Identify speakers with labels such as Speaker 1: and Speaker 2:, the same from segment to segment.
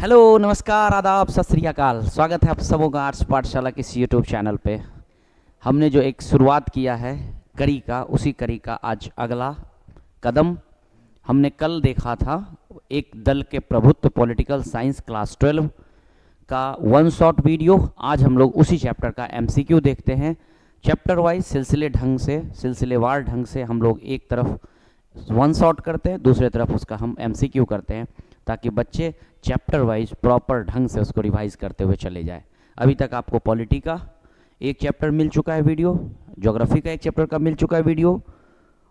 Speaker 1: Hello, नमस्कार, आदाब, सत श्री अकाल। स्वागत है आप सबों का आर्ट्स पाठशाला के इस यूट्यूब चैनल पे। हमने जो एक शुरुआत किया है कड़ी का, उसी कड़ी का आज अगला कदम। हमने कल देखा था एक दल के प्रभुत्व पॉलिटिकल साइंस क्लास 12 का वन शॉट वीडियो। आज हम लोग उसी चैप्टर का एमसीक्यू देखते हैं। चैप्टर वाइज सिलसिलेवार ढंग से हम लोग एक तरफ वन शॉट करते हैं, दूसरे तरफ उसका हम एमसीक्यू करते हैं, ताकि बच्चे चैप्टर वाइज प्रॉपर ढंग से उसको रिवाइज करते हुए चले जाए। अभी तक आपको पॉलिटी का एक चैप्टर मिल चुका है वीडियो, ज्योग्राफी का एक चैप्टर का मिल चुका है वीडियो,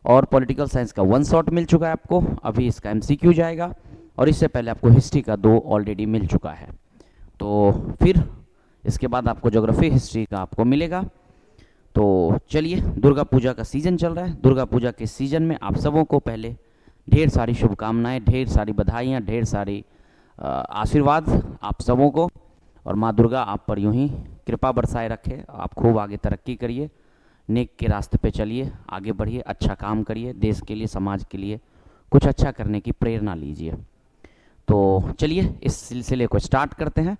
Speaker 1: और पॉलिटिकल साइंस का वन शॉट मिल चुका है आपको। अभी इसका एमसीक्यू जाएगा, और इससे पहले आपको हिस्ट्री का 2 ऑलरेडी मिल चुका है। तो फिर इसके बाद आपको ज्योग्राफी हिस्ट्री का आपको मिलेगा। तो चलिए, दुर्गा पूजा का सीज़न चल रहा है। दुर्गा पूजा के सीज़न में आप सबों को पहले ढेर सारी शुभकामनाएं, ढेर सारी बधाइयाँ, ढेर सारी आशीर्वाद आप सबों को। और माँ दुर्गा आप पर यूं ही कृपा बरसाए रखे। आप खूब आगे तरक्की करिए, नेक के रास्ते पे चलिए, आगे बढ़िए, अच्छा काम करिए, देश के लिए, समाज के लिए कुछ अच्छा करने की प्रेरणा लीजिए। तो चलिए, इस सिलसिले को स्टार्ट करते हैं।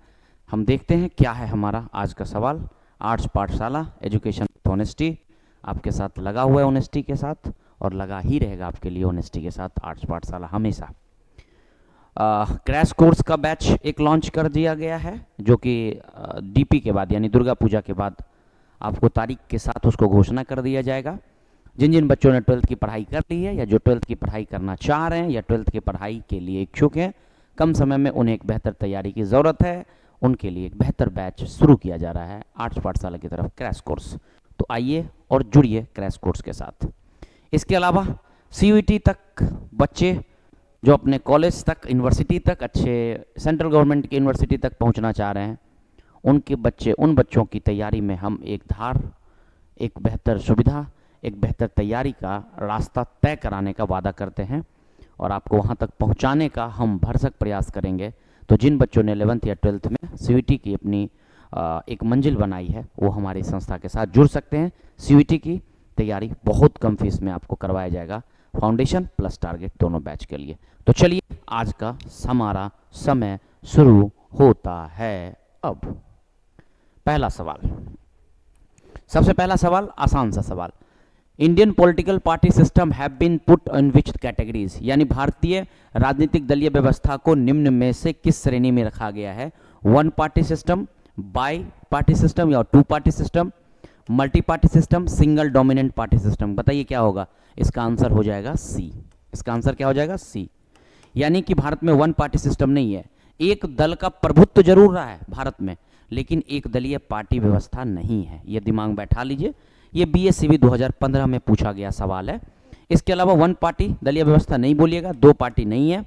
Speaker 1: हम देखते हैं क्या है हमारा आज का सवाल। आर्ट्स पाठशाला एजुकेशन विथ ऑनेस्टी आपके साथ लगा हुआ है, ऑनेस्टी के साथ, और लगा ही रहेगा आपके लिए ऑनेस्टी के साथ आर्ट्स पाठशाला हमेशा। क्रैश कोर्स का बैच एक लॉन्च कर दिया गया है, जो कि डीपी के बाद यानी दुर्गा पूजा के बाद आपको तारीख के साथ उसको घोषणा कर दिया जाएगा। जिन जिन बच्चों ने 12th की पढ़ाई कर ली है, या जो 12th की पढ़ाई करना चाह रहे हैं, या 12th की पढ़ाई के लिए इच्छुक हैं, कम समय में उन्हें एक बेहतर तैयारी की ज़रूरत है, उनके लिए एक बेहतर बैच शुरू किया जा रहा है आर्ट्स पाठशाला की तरफ, क्रैश कोर्स। तो आइए और जुड़िए क्रैश कोर्स के साथ। इसके अलावा सीयूईटी तक बच्चे जो अपने कॉलेज तक, यूनिवर्सिटी तक, अच्छे सेंट्रल गवर्नमेंट की यूनिवर्सिटी तक पहुंचना चाह रहे हैं, उन बच्चों की तैयारी में हम एक बेहतर सुविधा, एक बेहतर तैयारी का रास्ता तय कराने का वादा करते हैं, और आपको वहां तक पहुंचाने का हम भरसक प्रयास करेंगे। तो जिन बच्चों ने 11th या 12th में सीयूईटी की अपनी एक मंजिल बनाई है, वो हमारी संस्था के साथ जुड़ सकते हैं। सीयूईटी की तैयारी बहुत कम फीस में आपको करवाया जाएगा, फाउंडेशन प्लस टारगेट दोनों बैच के लिए। तो चलिए, आज का हमारा समय शुरू होता है। अब पहला सवाल, सबसे पहला सवाल आसान सा सवाल। Indian political party system have been put in which categories, यानी भारतीय राजनीतिक दलीय व्यवस्था को निम्न में से किस श्रेणी में रखा गया है? 1 party system, bi party system, या 2 party system, multi party system, single dominant party system. बताइए क्या होगा? इसका आंसर हो जाएगा सी। इसका आंसर क्या हो जाएगा? सी। यानी कि भारत में 1 पार्टी सिस्टम नहीं है। एक दल का प्रभुत्व जरूर रहा है भारत में, लेकिन एक दलीय पार्टी व्यवस्था नहीं है। ये दिमाग में बैठा लीजिए, ये बीएससीबी 2015 में पूछा गया सवाल है। इसके अलावा 1 पार्टी दलीय व्यवस्था नहीं बोलिएगा, 2 पार्टी नहीं है,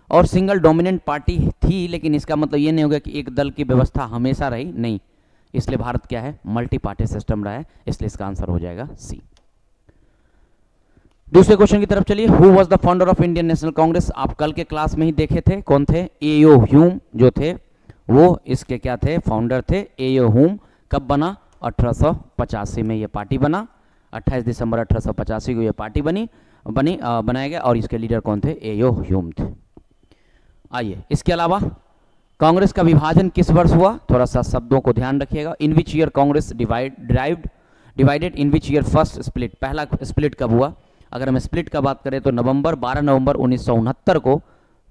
Speaker 1: और सिंगल डोमिनेंट पार्टी थी, लेकिन इसका मतलब ये नहीं होगा कि एक दल की व्यवस्था हमेशा रही, नहीं। इसलिए भारत क्या है? मल्टी पार्टी सिस्टम रहा है, इसलिए इसका आंसर हो जाएगा सी। दूसरे क्वेश्चन की तरफ चलिए। Who was the founder of Indian National Congress? आप कल के क्लास में ही देखे थे, कौन थे? एओ ह्यूम जो थे, वो इसके क्या थे? फाउंडर थे। एओ ह्यूम कब बना? 1885 में ये पार्टी बना। 28 दिसंबर 1885 को ये पार्टी बनाया गया, और इसके लीडर कौन थे? एओ ह्यूम थे। आइए, इसके अलावा कांग्रेस का विभाजन किस वर्ष हुआ? थोड़ा सा शब्दों को ध्यान रखिएगा। In which year Congress divided, in which year first split? पहला स्प्लिट कब हुआ? अगर हम स्प्लिट का बात करें तो 12 नवंबर 1969 को,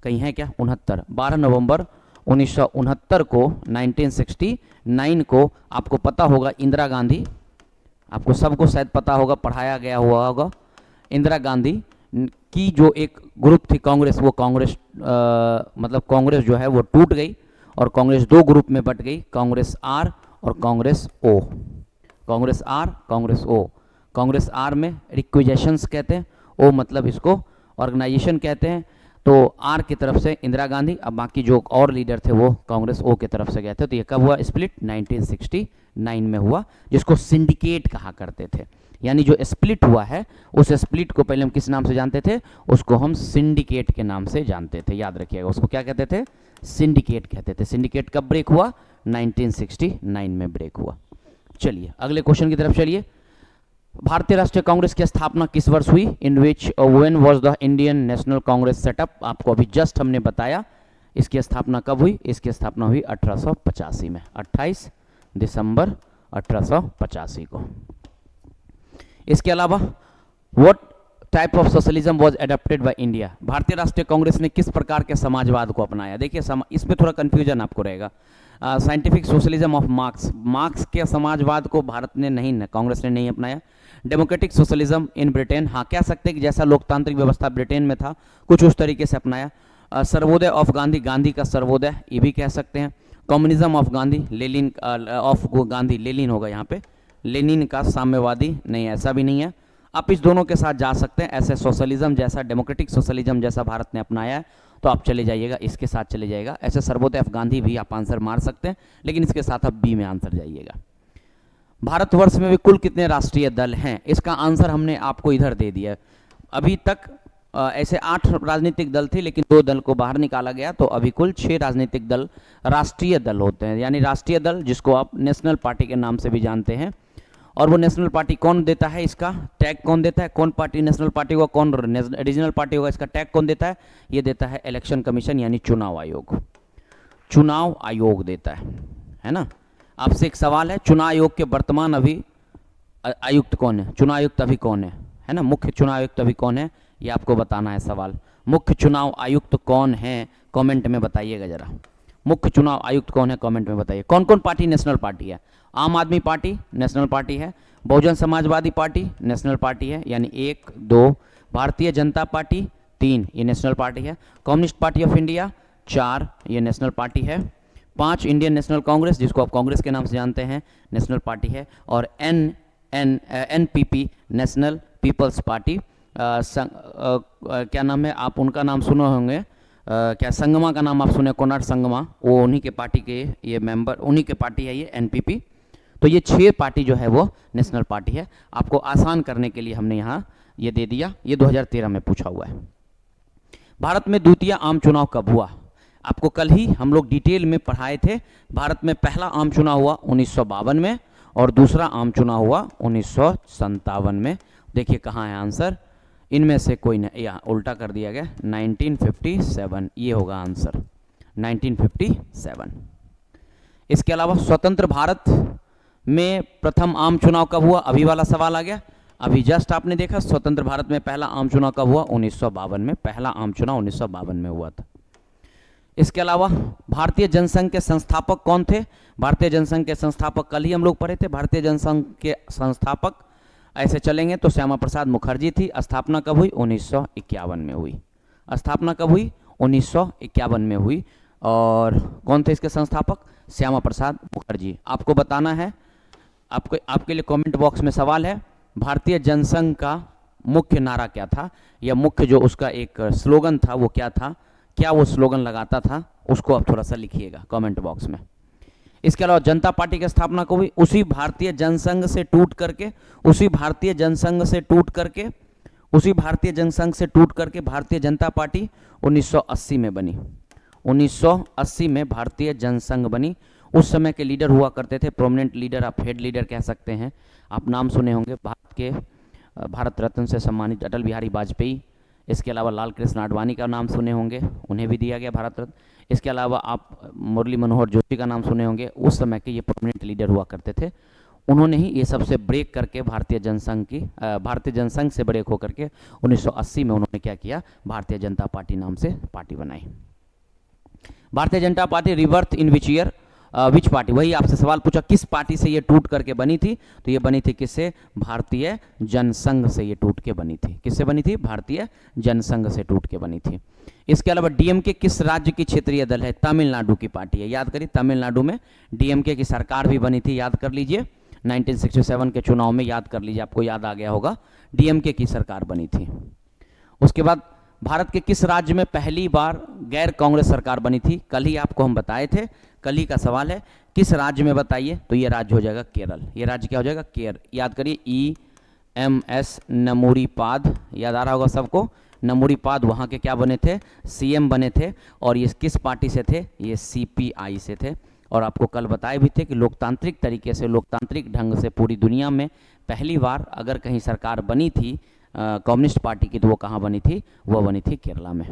Speaker 1: कहीं है क्या? 69, 12 नवंबर 1969 को, 1969 को, आपको पता होगा इंदिरा गांधी, आपको सबको शायद पता होगा, पढ़ाया गया हुआ होगा। इंदिरा गांधी की जो एक ग्रुप थी कांग्रेस, वो कांग्रेस मतलब कांग्रेस जो है वो टूट गई, और कांग्रेस 2 ग्रुप में बट गई, कांग्रेस आर और Congress O. Congress R, Congress O. Congress R में रिक्विजेशंस कहते हैं, ओ मतलब इसको ऑर्गेनाइजेशन कहते हैं। तो आर की तरफ से इंदिरा गांधी, अब बाकी जो और लीडर थे वो कांग्रेस ओ की तरफ से गए थे। तो ये कब हुआ स्प्लिट? 1969 में हुआ, जिसको सिंडिकेट कहा करते थे। यानी जो स्प्लिट हुआ है, उस स्प्लिट को पहले हम किस नाम से जानते थे? उसको हम सिंडिकेट के नाम से जानते थे। याद रखिएगा, उसको क्या कहते थे? सिंडिकेट कहते थे। सिंडिकेट कब ब्रेक हुआ? 1969 में ब्रेक हुआ। चलिए अगले क्वेश्चन की तरफ चलिए। भारतीय राष्ट्रीय कांग्रेस की स्थापना किस वर्ष हुई? In which when was the Indian National Congress setup? आपको अभी जस्ट हमने बताया इसकी स्थापना कब हुई? इसकी स्थापना हुई 1885 में, 28 दिसंबर 1885 को। इसके अलावा what type of socialism was adopted by India? भारतीय राष्ट्रीय कांग्रेस ने किस प्रकार के समाजवाद को अपनाया? देखिए इसमें थोड़ा कंफ्यूजन आपको रहेगा। Scientific socialism of marks, marks के समाजवाद को भारत ने नहीं, कांग्रेस ने नहीं अपनाया। डेमोक्रेटिक सोशलिज्म इन ब्रिटेन, हाँ कह सकते हैं कि जैसा लोकतांत्रिक व्यवस्था ब्रिटेन में था कुछ उस तरीके से अपनाया। सर्वोदय ऑफ गांधी, गांधी का सर्वोदय, ये भी कह सकते हैं। Communism of Gandhi, Lenin of Gandhi, Lenin होगा यहाँ पे, लेनिन का साम्यवादी, नहीं ऐसा भी नहीं है। आप इस दोनों के साथ जा सकते हैं। ऐसे सोशलिज्म जैसा, डेमोक्रेटिक सोशलिज्म जैसा भारत ने अपनाया है तो आप चले जाइएगा, इसके साथ चले जाइएगा। ऐसे सर्वोदय ऑफ गांधी भी आप आंसर मार सकते हैं, लेकिन इसके साथ आप बी में आंसर जाइएगा। भारतवर्ष में भी कुल कितने राष्ट्रीय दल हैं? इसका आंसर हमने आपको इधर दे दिया। अभी तक ऐसे 8 राजनीतिक दल थे, लेकिन 2 दल को बाहर निकाला गया, तो अभी कुल 6 राजनीतिक दल राष्ट्रीय दल होते हैं। यानी राष्ट्रीय दल जिसको आप नेशनल पार्टी के नाम से भी जानते हैं। और वो नेशनल पार्टी कौन देता है, इसका टैग कौन देता है? कौन पार्टी नेशनल पार्टी होगा, कौन रीजनल पार्टी होगा, इसका टैग कौन देता है? ये देता है इलेक्शन कमीशन, यानी चुनाव आयोग। चुनाव आयोग देता है ना। आपसे एक सवाल है, चुनाव आयोग के वर्तमान अभी आयुक्त कौन है? चुनाव आयुक्त अभी कौन है ना? मुख्य चुनाव आयुक्त अभी कौन है, ये आपको बताना है सवाल। मुख्य चुनाव आयुक्त कौन है, कमेंट में बताइएगा जरा। मुख्य चुनाव आयुक्त कौन है, कमेंट में बताइए। कौन कौन पार्टी नेशनल पार्टी है? आम आदमी पार्टी नेशनल पार्टी है, Bahujan Samajwadi party national party है, यानी 1 2, भारतीय जनता पार्टी 3, ये नेशनल पार्टी है, कम्युनिस्ट पार्टी ऑफ इंडिया 4, ये नेशनल पार्टी है, 5 इंडियन नेशनल कांग्रेस, जिसको आप कांग्रेस के नाम से जानते हैं, नेशनल पार्टी है, और एनपीपी नेशनल पीपल्स पार्टी, क्या नाम है, आप उनका नाम सुने होंगे, क्या संगमा का नाम आप सुने, कोनार्ड संगमा, वो उन्हीं के पार्टी के ये मेंबर, उन्हीं के पार्टी है ये एनपीपी। तो ये 6 पार्टी जो है वो नेशनल पार्टी है। आपको आसान करने के लिए हमने यहाँ ये दे दिया। ये 2013 में पूछा हुआ है। भारत में द्वितीय आम चुनाव कब हुआ? आपको कल ही हम लोग डिटेल में पढ़ाए थे। भारत में पहला आम चुनाव हुआ 1952 में और दूसरा आम चुनाव हुआ 1957 में। देखिए कहाँ है आंसर, इनमें से कोई नहीं, यहाँ उल्टा कर दिया गया, 1957 ये होगा आंसर, 1957। इसके अलावा स्वतंत्र भारत में प्रथम आम चुनाव कब हुआ? अभी वाला सवाल आ गया, अभी जस्ट आपने देखा स्वतंत्र भारत में पहला आम चुनाव कब हुआ? 1952 में। पहला आम चुनाव 1952 में हुआ था। इसके अलावा भारतीय जनसंघ के संस्थापक कौन थे? भारतीय जनसंघ के संस्थापक कल ही हम लोग पढ़े थे। भारतीय जनसंघ के संस्थापक ऐसे चलेंगे तो श्यामा प्रसाद मुखर्जी थी। स्थापना कब हुई? 1951 में हुई। स्थापना कब हुई? 1951 में हुई। और कौन थे इसके संस्थापक? श्यामा प्रसाद मुखर्जी। आपको बताना है, आपके लिए कमेंट बॉक्स में सवाल है, भारतीय जनसंघ का मुख्य नारा क्या था, या मुख्य जो उसका एक स्लोगन था वो क्या था, क्या वो स्लोगन लगाता था, उसको आप थोड़ा सा लिखिएगा कमेंट बॉक्स में। इसके अलावा जनता पार्टी की स्थापना को हुई उसी भारतीय जनसंघ से टूट करके, उसी भारतीय जनसंघ से टूट करके, उसी भारतीय जनसंघ से टूट करके भारतीय जनता पार्टी 1980 में बनी। 1980 में भारतीय जनसंघ बनी। उस समय के लीडर हुआ करते थे, प्रोमिनेंट लीडर, आप हेड लीडर कह सकते हैं। आप नाम सुने होंगे भारत रत्न से सम्मानित अटल बिहारी वाजपेयी। इसके अलावा लाल कृष्ण आडवाणी का नाम सुने होंगे, उन्हें भी दिया गया भारत रत्न। इसके अलावा आप मुरली मनोहर जोशी का नाम सुने होंगे, उस समय के ये प्रोमिनेंट लीडर हुआ करते थे। उन्होंने ही ये सबसे ब्रेक करके भारतीय जनसंघ से ब्रेक होकर के 1980 में उन्होंने क्या किया, भारतीय जनता पार्टी नाम से पार्टी बनाई। Bharatiya Janata party रिवर्थ in which year, which party, वही आपसे सवाल पूछा किस पार्टी से ये टूट करके बनी थी, तो ये बनी थी किससे? भारतीय जनसंघ से ये टूट के बनी थी। किससे बनी थी? भारतीय जनसंघ से टूट के बनी थी। इसके अलावा डीएमके किस राज्य की क्षेत्रीय दल है? तमिलनाडु की पार्टी है। याद करिए, तमिलनाडु में डीएमके की सरकार भी बनी थी, याद कर लीजिए। 1967 के चुनाव में याद कर लीजिए, आपको याद आ गया होगा, डीएमके की सरकार बनी थी। उसके बाद भारत के किस राज्य में पहली बार गैर कांग्रेस सरकार बनी थी? कल ही आपको हम बताए थे, कल ही का सवाल है, किस राज्य में बताइए, तो ये राज्य हो जाएगा केरल। ये राज्य क्या हो जाएगा? केरल। याद करिए, EMS नमूरीपाद, याद आ रहा होगा सबको। नमूरीपाद वहाँ के क्या बने थे? CM बने थे। और ये किस पार्टी से थे? ये CPI से थे। और आपको कल बताए भी थे कि लोकतांत्रिक तरीके से, लोकतांत्रिक ढंग से पूरी दुनिया में पहली बार अगर कहीं सरकार बनी थी कम्युनिस्ट पार्टी की, तो वो कहाँ बनी थी? वो बनी थी केरला में।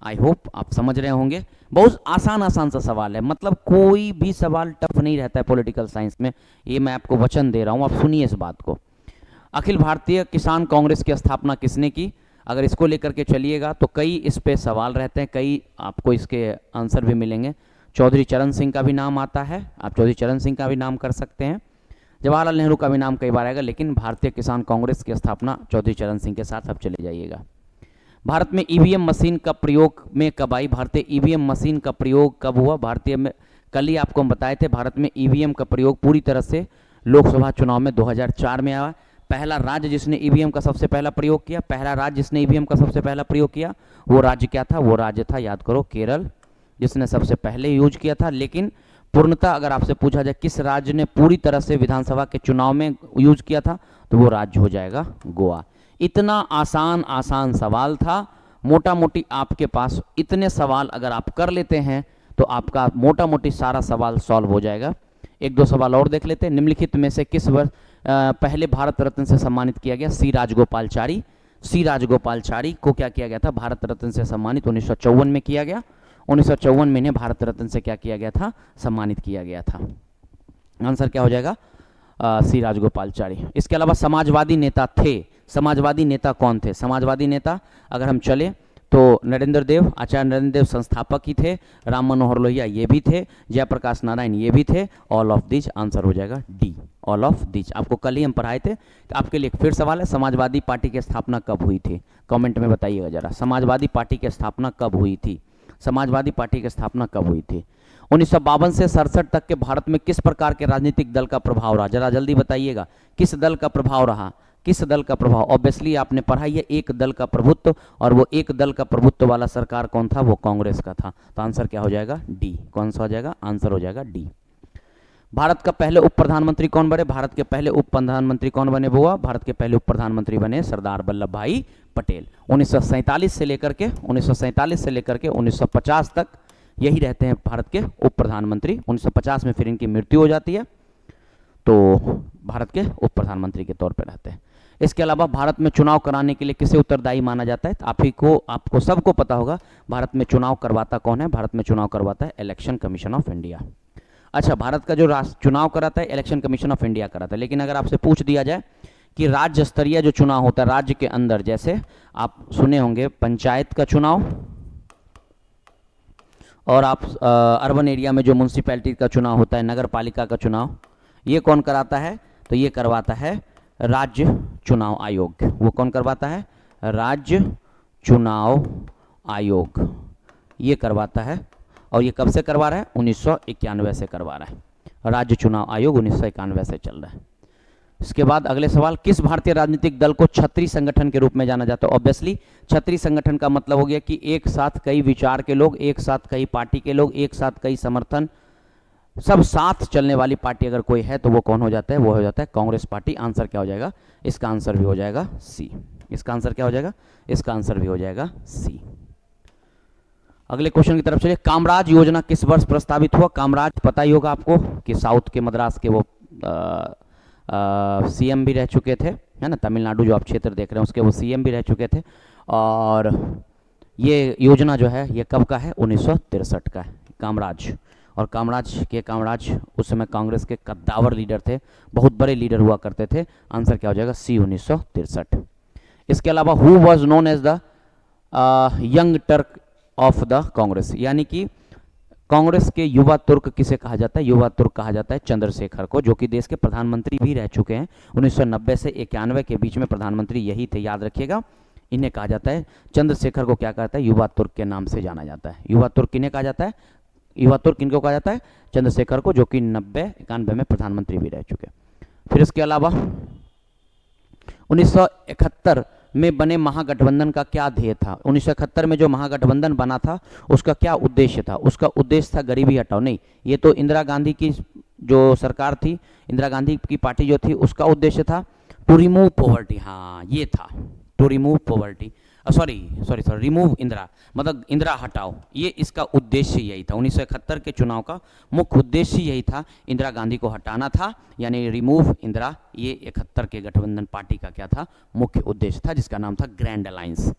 Speaker 1: आई होप आप समझ रहे होंगे। बहुत आसान आसान सा सवाल है, मतलब कोई भी सवाल टफ नहीं रहता है पॉलिटिकल साइंस में, ये मैं आपको वचन दे रहा हूँ, आप सुनिए इस बात को। अखिल भारतीय किसान कांग्रेस की स्थापना किसने की? अगर इसको लेकर के चलिएगा तो कई इस पे सवाल रहते हैं, कई आपको इसके आंसर भी मिलेंगे। चौधरी चरण सिंह का भी नाम आता है, आप चौधरी चरण सिंह का भी नाम कर सकते हैं, जवाहरलाल नेहरू का भी नाम कई बार आएगा, लेकिन भारतीय किसान कांग्रेस की स्थापना चौधरी चरण सिंह के साथ आप चले जाइएगा। भारत में ईवीएम मशीन का प्रयोग में कब आई? भारतीय ईवीएम मशीन का प्रयोग कब हुआ भारतीय में? कल ही आपको हम बताए थे, भारत में ईवीएम का प्रयोग पूरी तरह से लोकसभा चुनाव में 2004 में आया। पहला राज्य जिसने ईवीएम का सबसे पहला प्रयोग किया, पहला राज्य जिसने ईवीएम का सबसे पहला प्रयोग किया, वो राज्य क्या था? वो राज्य था, याद करो, केरल, जिसने सबसे पहले यूज किया था। लेकिन पूर्णतः अगर आपसे पूछा जाए किस राज्य ने पूरी तरह से विधानसभा के चुनाव में यूज किया था, तो वो राज्य हो जाएगा गोवा। इतना आसान आसान सवाल था, मोटा मोटी आपके पास इतने सवाल अगर आप कर लेते हैं तो आपका मोटा मोटी सारा सवाल सॉल्व हो जाएगा। एक दो सवाल और देख लेते हैं। निम्नलिखित में से किस वर्ष पहले भारत रत्न से सम्मानित किया गया? सी राजगोपालचारी। सी राजगोपालचारी को क्या किया गया था? भारत रत्न से सम्मानित 1954 में किया गया। 1954 में इन्हें भारत रत्न से क्या किया गया था? सम्मानित किया गया था। आंसर क्या हो जाएगा? सी राजगोपालचारी। इसके अलावा समाजवादी नेता थे, समाजवादी नेता कौन थे? समाजवादी नेता अगर हम चले तो नरेंद्र देव, आचार्य नरेंद्र देव संस्थापक ही थे, राम मनोहर लोहिया ये भी थे, जयप्रकाश नारायण ये भी थे, ऑल ऑफ दिस। आंसर हो जाएगा डी, ऑल ऑफ दिस। आपको कल ही हम पढ़ाए थे। आपके लिए फिर सवाल है, समाजवादी पार्टी की स्थापना कब हुई थी? कमेंट में बताइएगा जरा, समाजवादी पार्टी की स्थापना कब हुई थी? समाजवादी पार्टी की स्थापना कब हुई थी? 1952 से 67 तक के भारत में किस प्रकार के राजनीतिक दल का प्रभाव रहा? जरा जल्दी बताइएगा, किस दल का प्रभाव रहा? किस दल का प्रभाव? ऑब्वियसली आपने पढ़ा ही है, एक दल का प्रभुत्व, और वो एक दल का प्रभुत्व वाला सरकार कौन था? वो कांग्रेस का था। तो आंसर क्या हो जाएगा? डी। कौन सा हो जाएगा? आंसर हो जाएगा डी। भारत का पहले उप प्रधानमंत्री कौन बने? भारत के पहले उप प्रधानमंत्री कौन बने बुआ? भारत के पहले उप प्रधानमंत्री बने सरदार वल्लभ भाई पटेल। 1947 से लेकर के 1950 तक यही रहते हैं भारत के उप प्रधानमंत्री। 1950 में फिर इनकी मृत्यु हो जाती है, तो भारत के उप प्रधानमंत्री के तौर पर रहते हैं। इसके अलावा भारत में चुनाव कराने के लिए किसे उत्तरदायी माना जाता है? तो आपको सबको पता होगा, भारत में चुनाव करवाता कौन है? भारत में चुनाव करवाता है इलेक्शन कमीशन ऑफ इंडिया। अच्छा, भारत का जो चुनाव कराता है इलेक्शन कमीशन ऑफ इंडिया कराता है। लेकिन अगर आपसे पूछ दिया जाए कि राज्य स्तरीय जो चुनाव होता है राज्य के अंदर, जैसे आप सुने होंगे पंचायत का चुनाव, और आप अर्बन एरिया में जो म्यूनसिपैलिटी का चुनाव होता है, नगर पालिका का चुनाव, ये कौन कराता है? तो ये करवाता है राज्य चुनाव आयोग। वो कौन करवाता है? राज्य चुनाव आयोग ये करवाता है। और ये कब से करवा रहा है? 1991 से करवा रहा है। राज्य चुनाव आयोग 1991 से चल रहा है। इसके बाद अगले सवाल, किस भारतीय राजनीतिक दल को छत्री संगठन के रूप में जाना जाता है? ऑब्वियसली छत्री संगठन का मतलब हो गया कि एक साथ कई विचार के लोग, एक साथ कई पार्टी के लोग, एक साथ कई समर्थन, सब साथ चलने वाली पार्टी अगर कोई है तो वो कौन हो जाता है? वो हो जाता है कांग्रेस पार्टी। आंसर क्या हो जाएगा? इसका आंसर भी हो जाएगा सी। इसका आंसर क्या हो जाएगा? इसका आंसर भी हो जाएगा सी। अगले क्वेश्चन की तरफ चलिए। कामराज योजना किस वर्ष प्रस्तावित हुआ? कामराज पता ही होगा आपको कि साउथ के मद्रास के वो सीएम भी रह चुके थे, है ना, तमिलनाडु जो आप क्षेत्र देख रहे हैं उसके वो सीएम भी रह चुके थे। और ये योजना जो है ये कब का है? 1963 का है। कामराज, और कामराज उस समय कांग्रेस के कद्दावर लीडर थे, बहुत बड़े लीडर हुआ करते थे। आंसर क्या हो जाएगा? सी, 1963। इसके अलावा who was known as the young Turk of the Congress, यानी कि कांग्रेस के युवा तुर्क किसे कहा जाता है? युवा तुर्क कहा जाता है चंद्रशेखर को, जो कि देश के प्रधानमंत्री भी रह चुके हैं। 1990 से 91 के बीच में प्रधानमंत्री यही थे, याद रखिएगा। इन्हें कहा जाता है, चंद्रशेखर को क्या कहता है? युवा तुर्क के नाम से जाना जाता है। युवा तुर्क किन्हें कहा जाता है? युवा तुर्क किनको कहा जाता है? चंद्रशेखर को, जो कि 90-91 में प्रधानमंत्री भी रह चुके। फिर इसके अलावा 1971 में बने महागठबंधन का क्या ध्येय था? 1971 में जो महागठबंधन बना था उसका क्या उद्देश्य था? उसका उद्देश्य था गरीबी हटाओ। नहीं, ये तो इंदिरा गांधी की जो सरकार थी, इंदिरा गांधी की पार्टी जो थी, उसका उद्देश्य था टू रिमूव पॉवर्टी। हाँ, ये था to remove poverty, sorry remove Indira, मतलब इंदिरा हटाओ, ये इसका उद्देश्य यही था। 1971 के चुनाव का मुख्य उद्देश्य यही था, इंदिरा गांधी को हटाना था, यानी रिमूव इंदिरा। ये 71 के गठबंधन पार्टी का क्या था? मुख्य उद्देश्य था, जिसका नाम था ग्रैंड अलायंस।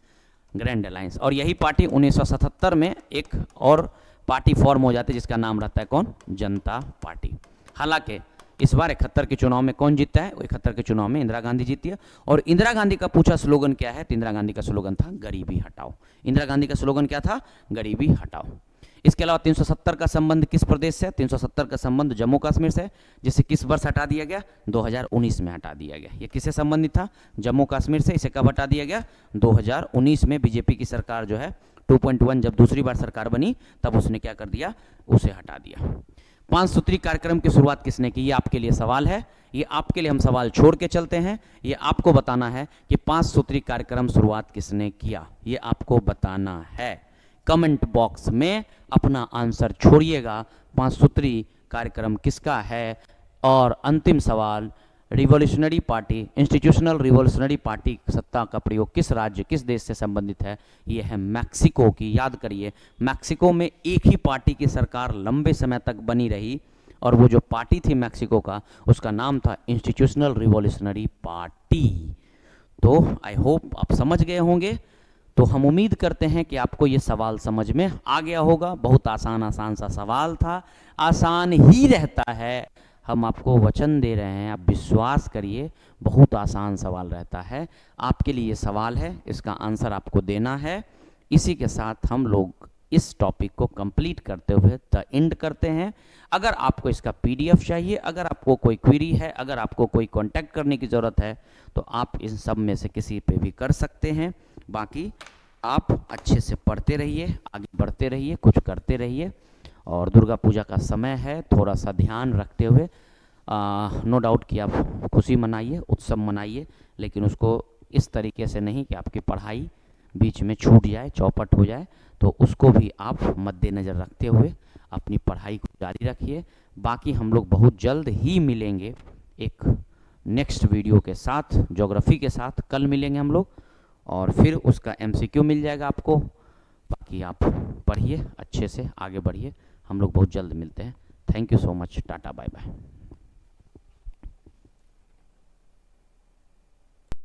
Speaker 1: Grand alliance. और यही पार्टी 1977 में एक और पार्टी फॉर्म हो जाती है जिसका नाम रहता है कौन, जनता पार्टी। हालांकि इस बार 71 के चुनाव में कौन जीतता है, 71 के चुनाव में इंदिरा गांधी जीती है। और इंदिरा गांधी का पूछा स्लोगन क्या है, तो इंदिरा गांधी का स्लोगन था गरीबी हटाओ। इंदिरा गांधी का स्लोगन क्या था, गरीबी हटाओ। इसके अलावा 370 का संबंध किस प्रदेश से, 370 का संबंध जम्मू कश्मीर से, जिसे किस वर्ष हटा दिया गया, 2019 में हटा दिया गया। ये किससे संबंधित था, जम्मू कश्मीर से। इसे कब हटा दिया गया, 2019 में। बीजेपी की सरकार जो है 2.1 जब दूसरी बार सरकार बनी तब उसने क्या कर दिया, उसे हटा दिया। 5 सूत्री कार्यक्रम की शुरुआत किसने की, ये आपके लिए सवाल है। ये आपके लिए हम सवाल छोड़ के चलते हैं। ये आपको बताना है कि 5 सूत्री कार्यक्रम शुरुआत किसने किया, ये आपको बताना है। कमेंट बॉक्स में अपना आंसर छोड़िएगा, 5 सूत्री कार्यक्रम किसका है। और अंतिम सवाल, revolutionary party, institutional revolutionary party सत्ता का प्रयोग किस राज्य, किस देश से संबंधित है, ये है मैक्सिको की। याद करिए, मैक्सिको में एक ही पार्टी की सरकार लंबे समय तक बनी रही, और वो जो पार्टी थी मैक्सिको का, उसका नाम था इंस्टीट्यूशनल रिवॉल्यूशनरी पार्टी। तो आई होप आप समझ गए होंगे। तो हम उम्मीद करते हैं कि आपको ये सवाल समझ में आ गया होगा। बहुत आसान आसान सा सवाल था, आसान ही रहता है, हम आपको वचन दे रहे हैं, आप विश्वास करिए, बहुत आसान सवाल रहता है। आपके लिए ये सवाल है, इसका आंसर आपको देना है। इसी के साथ हम लोग इस टॉपिक को कंप्लीट करते हुए द एंड करते हैं। अगर आपको इसका पीडीएफ चाहिए, अगर आपको कोई क्वेरी है, अगर आपको कोई कांटेक्ट करने की ज़रूरत है, तो आप इन सब में से किसी पे भी कर सकते हैं। बाकी आप अच्छे से पढ़ते रहिए, आगे बढ़ते रहिए, कुछ करते रहिए। और दुर्गा पूजा का समय है, थोड़ा सा ध्यान रखते हुए नो डाउट कि आप खुशी मनाइए, उत्सव मनाइए, लेकिन उसको इस तरीके से नहीं कि आपकी पढ़ाई बीच में छूट जाए, चौपट हो जाए। तो उसको भी आप मद्देनज़र रखते हुए अपनी पढ़ाई को जारी रखिए। बाकी हम लोग बहुत जल्द ही मिलेंगे एक नेक्स्ट वीडियो के साथ, ज्योग्राफी के साथ। कल मिलेंगे हम लोग, और फिर उसका एमसीक्यू मिल जाएगा आपको। बाकी आप पढ़िए, अच्छे से आगे बढ़िए। हम लोग बहुत जल्द मिलते हैं। Thank you so much, tata bye bye.